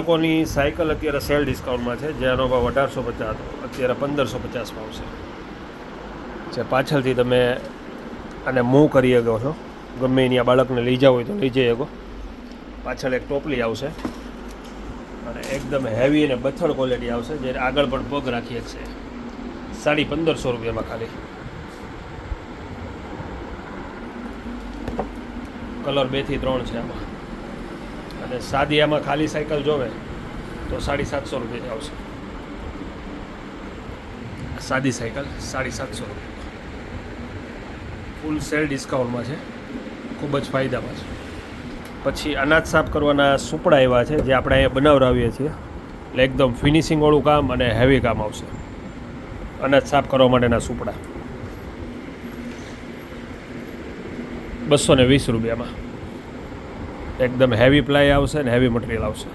લોકોની સાયકલ અત્યારે સેલ ડિસ્કાઉન્ટમાં છે, જેનો ભાવ 1850 હતો, અત્યારે 1550 આવશે. જે પાછળથી તમે આને મૂવ કરી શકો છો, ગમે એની આ બાળકને લઈ જાવ હોય તો લઈ જઈ શકો. પાછળ એક ટોપલી આવશે અને એકદમ હેવી અને બથડ ક્વોલિટી આવશે, જે આગળ પણ પગ રાખી શકશે. 1550 રૂપિયામાં ખાલી. કલર 2 થી 3 છે આમાં, અને સાદી આમાં ખાલી સાયકલ જોવે તો 750 રૂપિયા આવશે. સાદી સાયકલ 750 રૂપિયા, ફૂલ સેલ ડિસ્કાઉન્ટમાં છે, ખૂબ જ ફાયદામાં છે. પછી અનાજ સાફ કરવાના સુપડા એવા છે, જે આપણે અહીંયા બનાવડાવીએ છીએ, એટલે એકદમ ફિનિશિંગવાળું કામ અને હેવી કામ આવશે. અનાજ સાફ કરવા માટેના સુપડા 220 રૂપિયામાં, એકદમ હેવી પ્લાય આવશે ને હેવી મટીરિયલ આવશે.